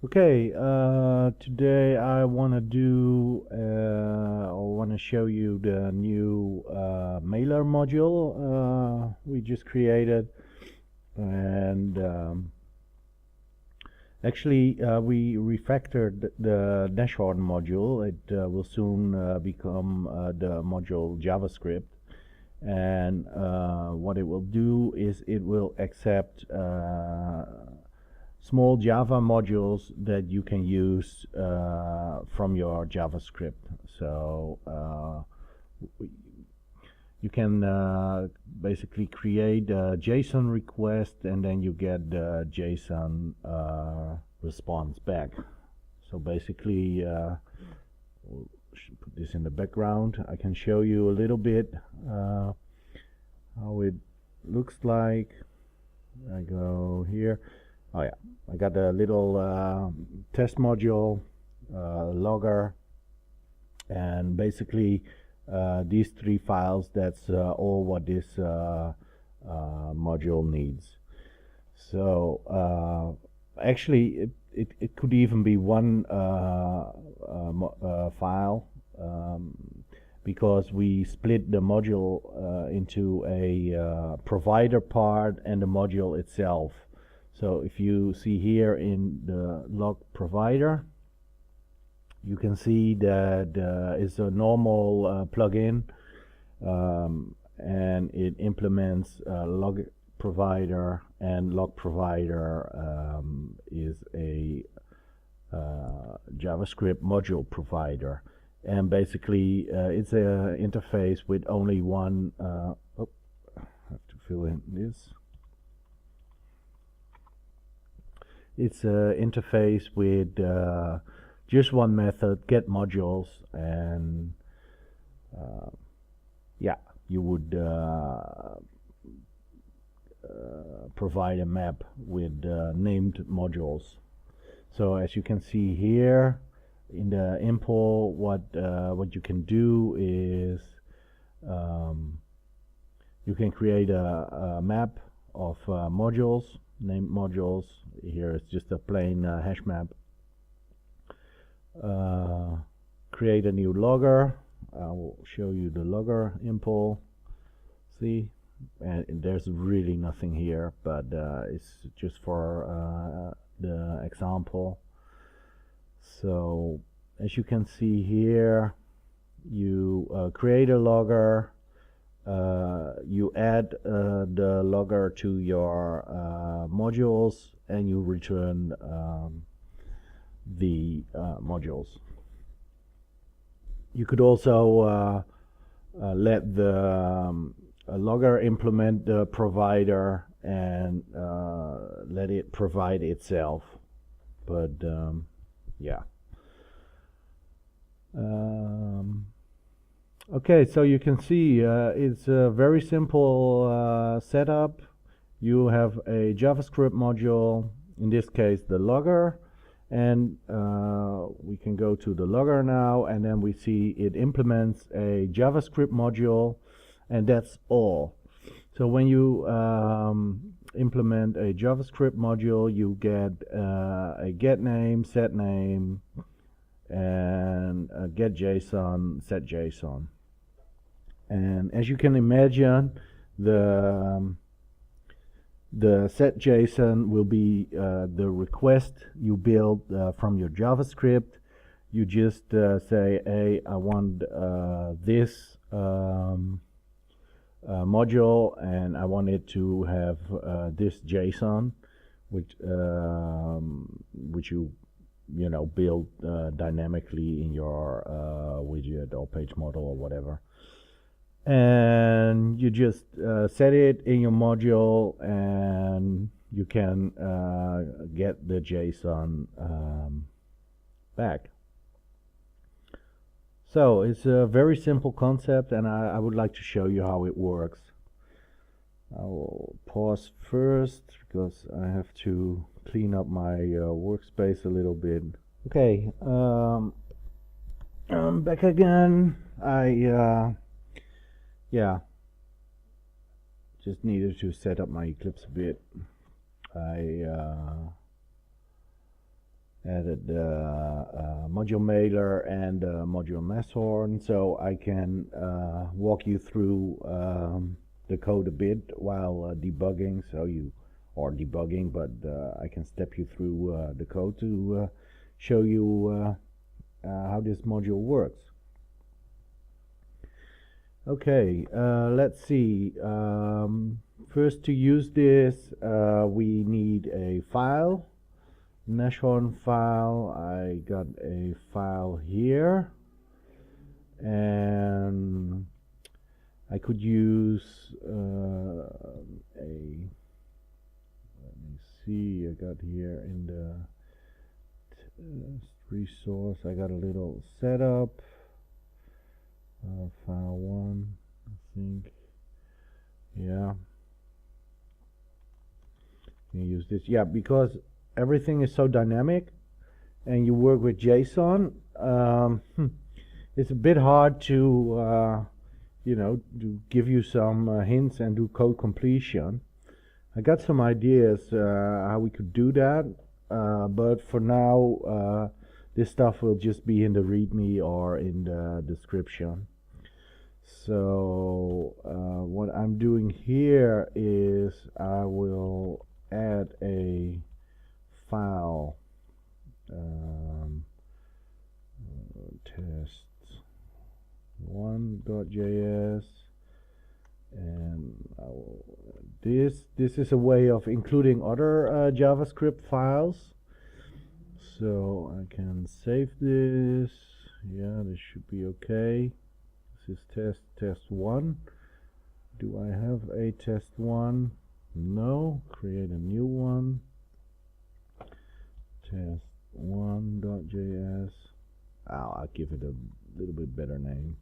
Okay, today I want to do or want to show you the new mailer module we just created, and actually we refactored the dashboard module. It will soon become the module JavaScript, and what it will do is it will accept small Java modules that you can use from your JavaScript. So you can basically create a JSON request, and then you get the JSON response back. So basically, we'll put this in the background. I can show you a little bit how it looks like. I go here. Oh yeah, I got a little test module, logger, and basically these three files, that's all what this module needs. So actually it could even be one file, because we split the module into a provider part and the module itself. So if you see here in the log provider, you can see that it's a normal plugin, and it implements log provider, and log provider is a JavaScript module provider, and basically it's an interface with only one. Oh, I have to fill in this. It's an interface with just one method, get modules, and yeah, you would provide a map with named modules. So as you can see here in the import, what you can do is you can create a map of modules, named modules. Here it's just a plain hash map. Create a new logger. I will show you the logger import. See, and there's really nothing here, but it's just for the example. So as you can see here, you create a logger, you add the logger to your modules, and you return the modules. You could also let the logger implement the provider and let it provide itself. But yeah. Okay, so you can see it's a very simple setup. You have a JavaScript module, in this case the logger, and we can go to the logger now, and then we see it implements a JavaScript module, and that's all. So when you implement a JavaScript module, you get a get name, set name, and a get JSON, set JSON. And as you can imagine, the set JSON will be the request you build from your JavaScript. You just say, hey, I want this module, and I want it to have this JSON, which you know build dynamically in your widget or page model or whatever. And you just set it in your module, and you can get the JSON back. So it's a very simple concept, and I would like to show you how it works. I will pause first because I have to clean up my workspace a little bit. Okay, I'm back again. Yeah, just needed to set up my Eclipse a bit. added the module mailer and module messhorn, so I can walk you through the code a bit while debugging. But I can step you through the code to show you how this module works. Okay, let's see. First, to use this, we need a file. Messhorn file. I got a file here, and I could use let me see, I got here in the resource, I got a little setup, file 1, I think, yeah, can use this, yeah, because everything is so dynamic and you work with JSON, it's a bit hard to to give you some hints and do code completion. I got some ideas how we could do that, but for now this stuff will just be in the README or in the description. So what I'm doing here is I will add a file, test1.js, and this is a way of including other JavaScript files. So I can save this. Yeah, this should be okay. This is test1. Do I have a test1? No. Create a new one. Test1.js. I'll give it a little bit better name.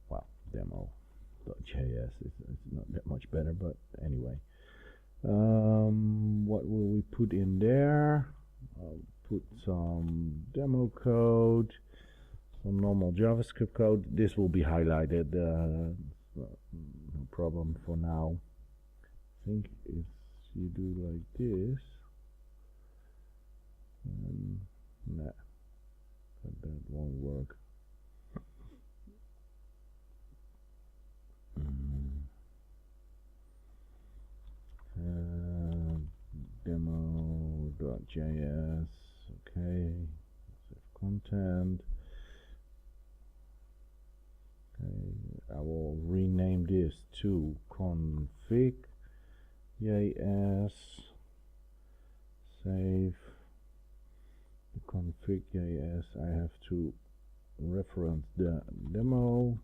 Well, demo.js. It's not that much better, but anyway. What will we put in there? I'll put some demo code, some normal JavaScript code. This will be highlighted. No problem for now. I think if you do like this, nah, that won't work. Demo.js, okay, save content. Okay, I will rename this to config.js. Save the config.js. I have to reference the demo.js.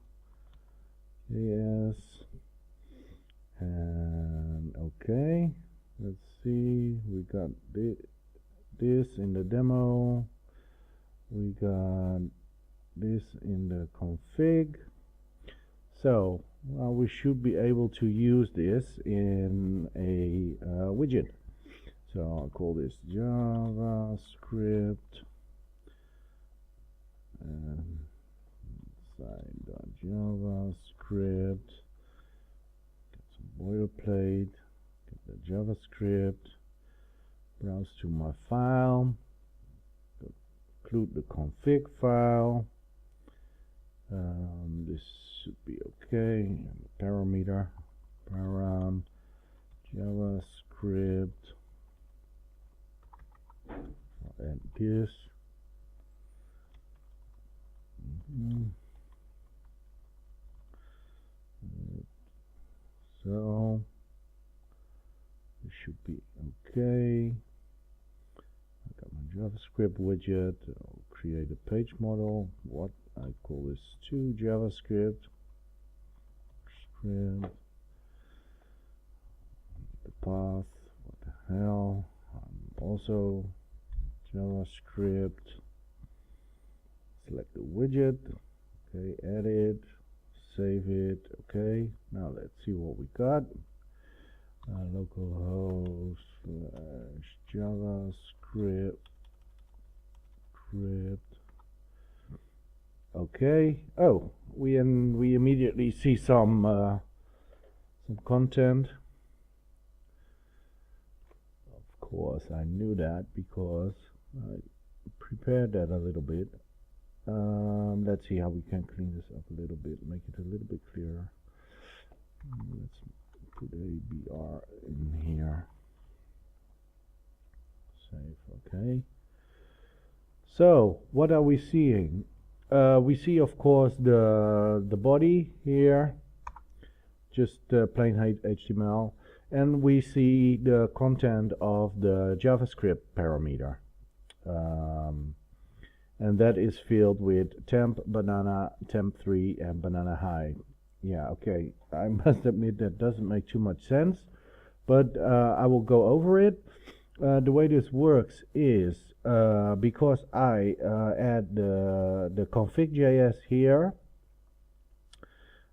And okay, let's see, we got this in the demo, we got this in the config, so we should be able to use this in a widget. So I'll call this JavaScript and side.javascript. Boilerplate, get the JavaScript, browse to my file, include the config file. This should be okay. Parameter, param, JavaScript. I'll add this. So it should be okay. I got my JavaScript widget. I'll create a page model. What I call this to JavaScript. Script. The path. What the hell? Also JavaScript. Select the widget. Okay, edit. Save it. Okay, now let's see what we got. Localhost / JavaScript script. Okay. Oh, we immediately see some content. course, I knew that because I prepared that a little bit. Let's see how we can clean this up a little bit, make it a little bit clearer. Let's put a BR in here. Save, okay. So, what are we seeing? We see, of course, the body here, just plain HTML, and we see the content of the JavaScript parameter. And that is filled with temp, banana, temp3, and banana high. Yeah, okay, I must admit that doesn't make too much sense, but I will go over it. The way this works is because I add the config.js here,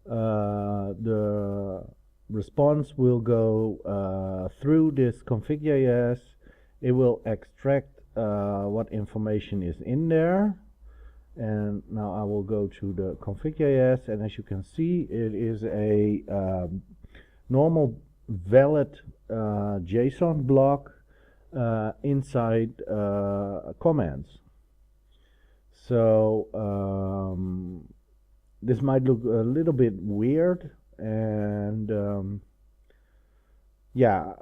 the response will go through this config.js. It will extract what information is in there, and now I will go to the config.js, and as you can see, it is a normal valid JSON block inside comments. So this might look a little bit weird, and yeah,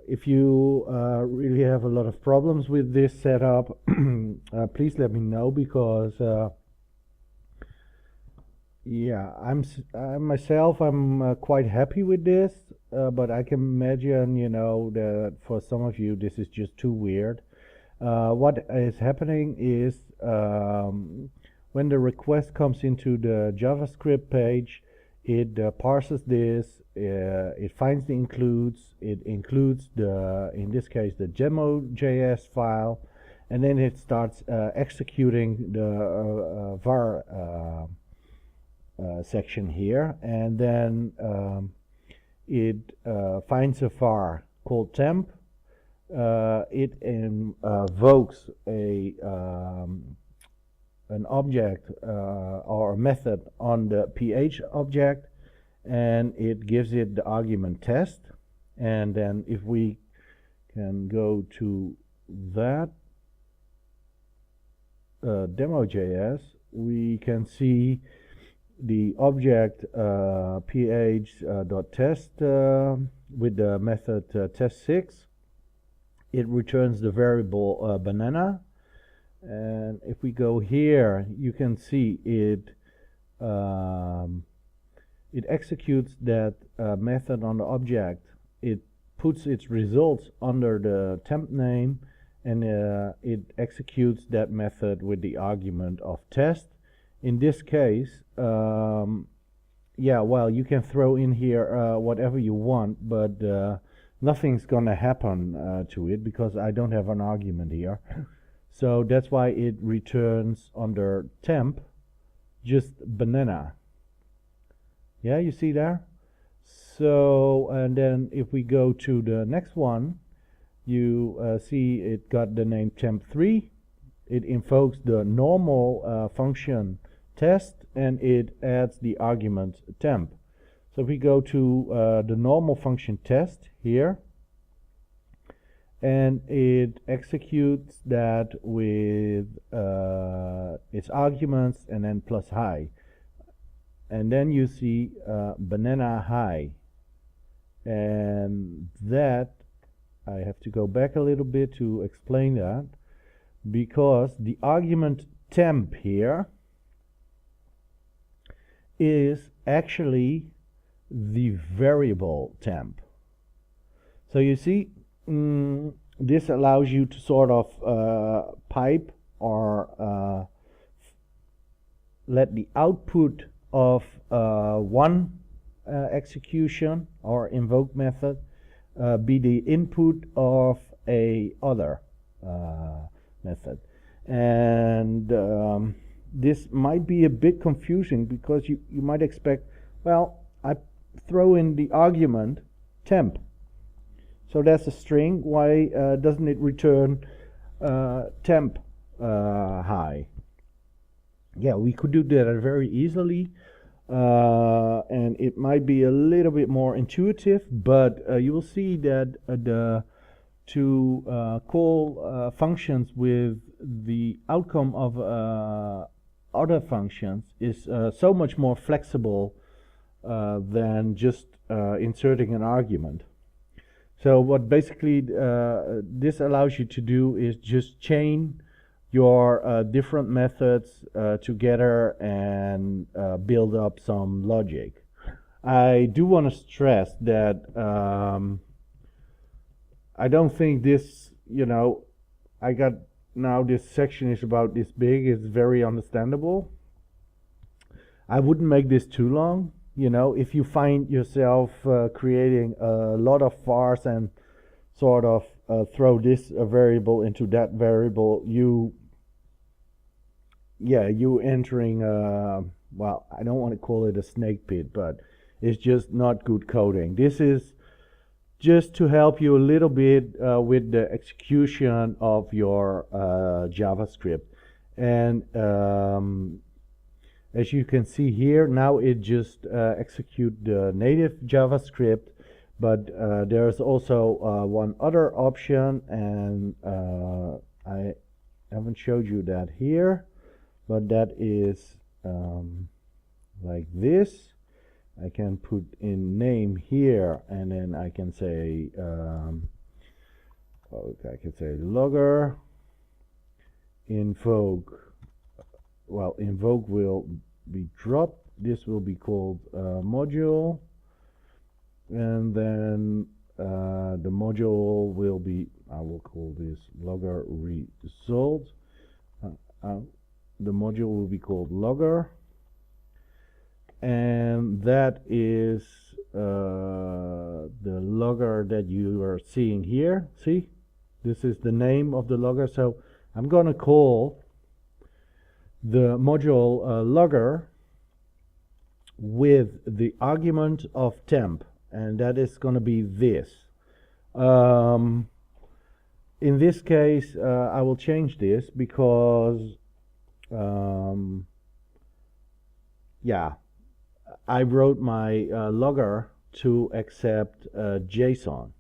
if you really have a lot of problems with this setup, please let me know, because yeah, I'm myself, I'm quite happy with this, but I can imagine, you know, that for some of you this is just too weird. What is happening is when the request comes into the JavaScript page, it parses this, it finds the includes, it includes the, in this case, the demo.js file, and then it starts executing the var section here, and then it finds a var called temp. It invokes an object or a method on the ph object, and it gives it the argument test. And then if we can go to that demo.js, we can see the object ph.test with the method test6. It returns the variable banana, and if we go here, you can see it it executes that method on the object. It puts its results under the temp name, and it executes that method with the argument of test. In this case, yeah, well, you can throw in here whatever you want, but nothing's gonna happen to it because I don't have an argument here. So that's why it returns under temp just banana. Yeah, you see there? So, and then if we go to the next one, you see it got the name temp3. It invokes the normal function test, and it adds the argument temp. So if we go to the normal function test here, and it executes that with its arguments and then plus high, and then you see banana high, and that I have to go back a little bit to explain that, because the argument temp here is actually the variable temp. So you see, this allows you to sort of pipe or let the output of one execution or invoke method be the input of a other method. And this might be a bit confusing, because you might expect, well, I throw in the argument temp, so that's a string, why doesn't it return temp high? Yeah, we could do that very easily, and it might be a little bit more intuitive, but you will see that the to call functions with the outcome of other functions is so much more flexible than just inserting an argument. So what basically this allows you to do is just chain your different methods together and build up some logic. I do want to stress that I don't think this, I got now this section is about this big. It's very understandable. I wouldn't make this too long. If you find yourself creating a lot of vars and sort of throw this variable into that variable, you entering well, I don't want to call it a snake pit, but it's just not good coding. This is just to help you a little bit with the execution of your JavaScript. And as you can see here, now it just execute the native JavaScript, but there's also one other option, and I haven't showed you that here, but that is like this. I can put in name here, and then I can say logger invoke. Well, invoke will be dropped. This will be called module, and then the module will be, I will call this logger result. The module will be called logger, and that is the logger that you are seeing here. See, this is the name of the logger. So I'm going to call the module logger with the argument of temp, and that is going to be this. In this case, I will change this because I wrote my logger to accept JSON.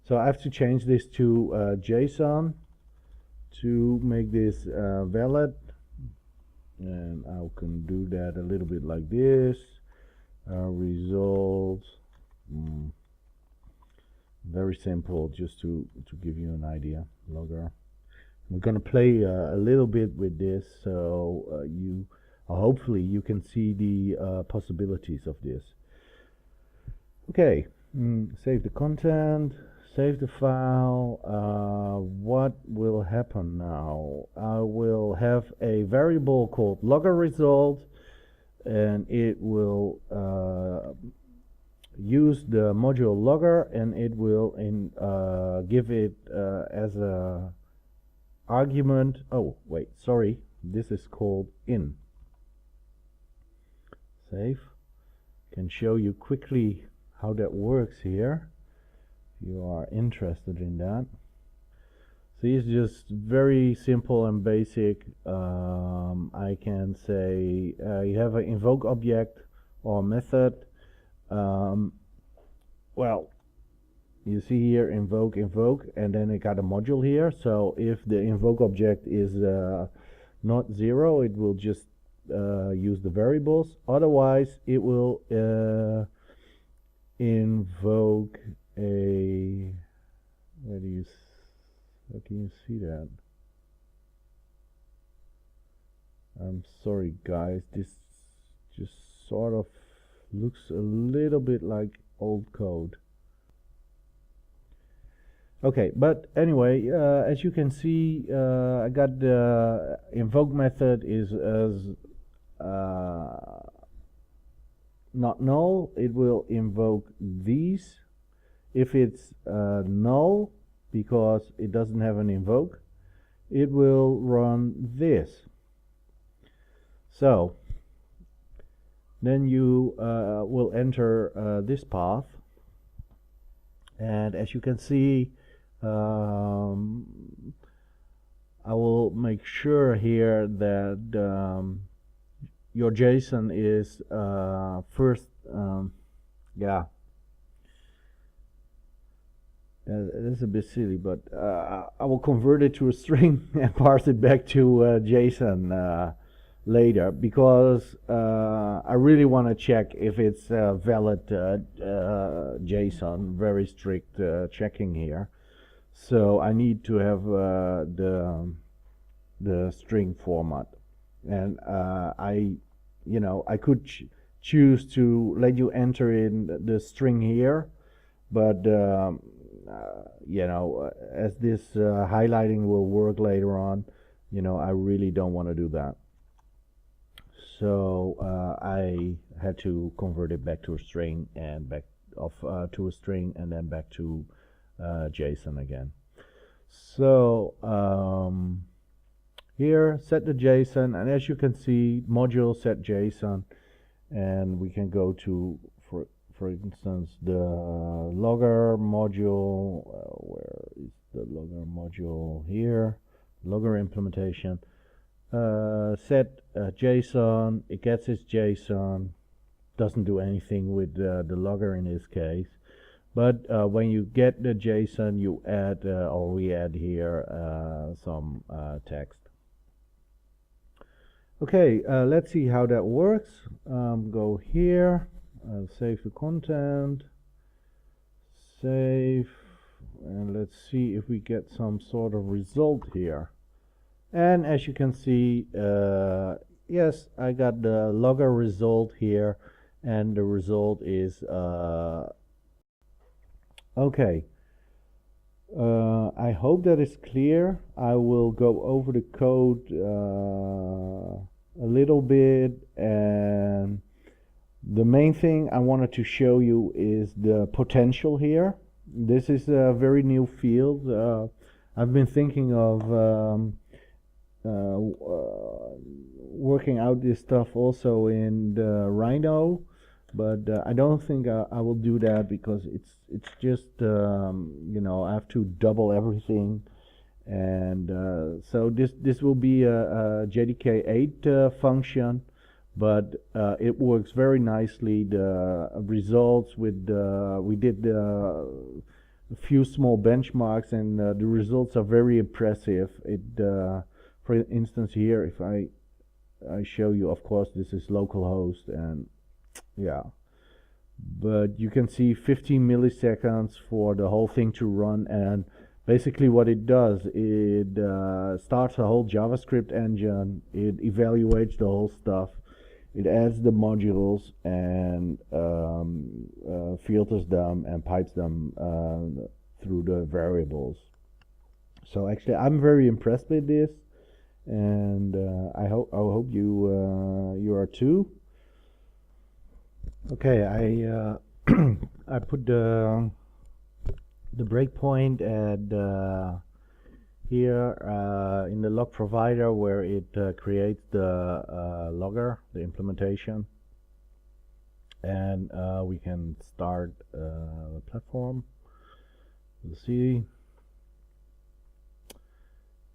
So I have to change this to JSON to make this valid. And I can do that a little bit like this. Results. Very simple, just to give you an idea. Logger. We're going to play a little bit with this, so hopefully you can see the possibilities of this. Okay, save the content, save the file. What will happen now? I will have a variable called logger result, and it will use the module logger, and it will give it as a argument. Oh wait, sorry, this is called in. Save. Can show you quickly how that works here if you are interested in that. So it's just very simple and basic. I can say you have an invoke object or method. Well, you see here invoke, and then it got a module here. So if the invoke object is not 0, it will just use the variables. Otherwise, it will invoke a. How can you see that? I'm sorry, guys. This just sort of looks a little bit like old code. Okay, but anyway, as you can see, I got the invoke method is as not null. It will invoke these. If it's null, because it doesn't have an invoke, it will run this. So then you will enter this path, and as you can see, I will make sure here that your JSON is first It's a bit silly, but I will convert it to a string and parse it back to JSON later, because I really want to check if it's valid JSON. Very strict checking here. So I need to have the string format, and I could choose to let you enter in the string here, but as this highlighting will work later on, I really don't want to do that. So I had to convert it back to a string and back to a string and then back to JSON again. So here, set the JSON, and as you can see, module set JSON, and we can go to, for instance, the logger module. Where is the logger module? Here, logger implementation. Set JSON. It gets its JSON. Doesn't do anything with the logger in this case. But when you get the JSON, you add, or we add here, some text. Okay, let's see how that works. Go here, save the content, save, and let's see if we get some sort of result here. And as you can see, yes, I got the logger result here, and the result is okay. I hope that is clear. I will go over the code a little bit, and the main thing I wanted to show you is the potential here. This is a very new field. I've been thinking of working out this stuff also in the Rhino, but I don't think I will do that, because it's just I have to double everything, and so this will be a JDK8 function, but it works very nicely. The results with we did a few small benchmarks, and the results are very impressive. For instance, here, if I show you, of course, this is localhost, and yeah, but you can see 15 milliseconds for the whole thing to run. And basically what it does, it starts a whole JavaScript engine, it evaluates the whole stuff, it adds the modules, and filters them and pipes them through the variables. So actually I'm very impressed with this, and I hope you are too. Okay, I I put the breakpoint at here in the log provider, where it creates the logger, the implementation, and we can start the platform. We'll see,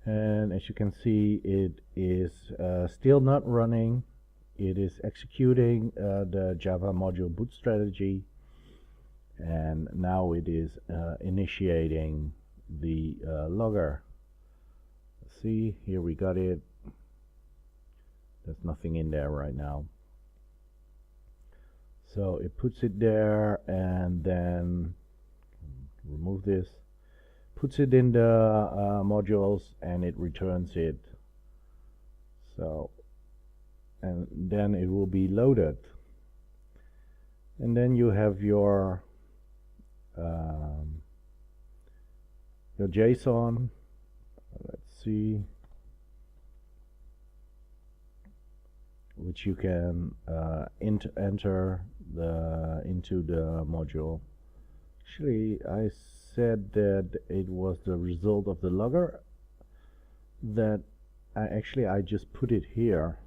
and as you can see, it is still not running. It is executing the Java module boot strategy, and now it is initiating the logger. Let's see, here we got it. There's nothing in there right now. So it puts it there, and then remove this, puts it in the modules, and it returns it. So, and then it will be loaded, and then you have your JSON. Let's see, which you can enter into the module. Actually, I said that it was the result of the logger. That I just put it here.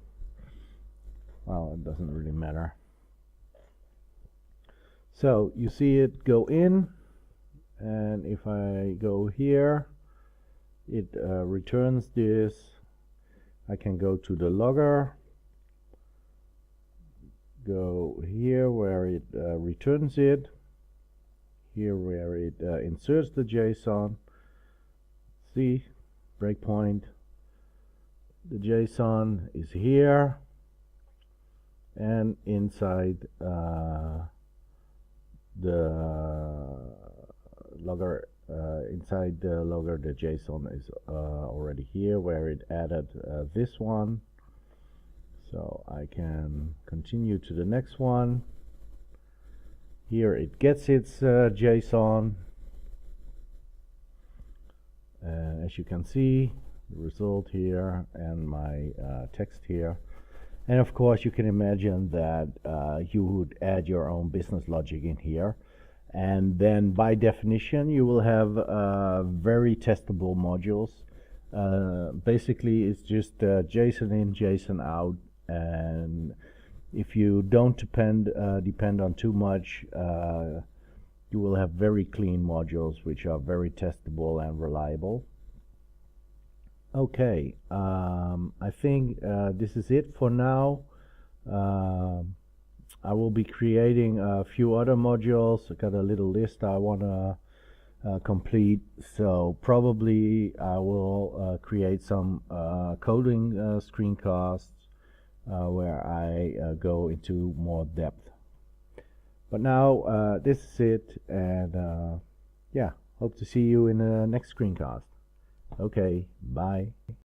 Well, it doesn't really matter. So you see it go in, and if I go here, it returns this. I can go to the logger, go here where it returns it. here where it inserts the JSON. See, breakpoint. The JSON is here, and inside the logger, the JSON is already here, where it added this one. So I can continue to the next one. Here it gets its JSON. As you can see, the result here and my text here. And of course, you can imagine that you would add your own business logic in here. And then by definition, you will have very testable modules. Basically, it's just JSON in, JSON out. And if you don't depend on too much, you will have very clean modules which are very testable and reliable. Okay, I think this is it for now. I will be creating a few other modules. I got a little list I want to complete, so probably I will create some coding screencasts where I go into more depth. But now this is it, and yeah, hope to see you in the next screencast. Okay, bye.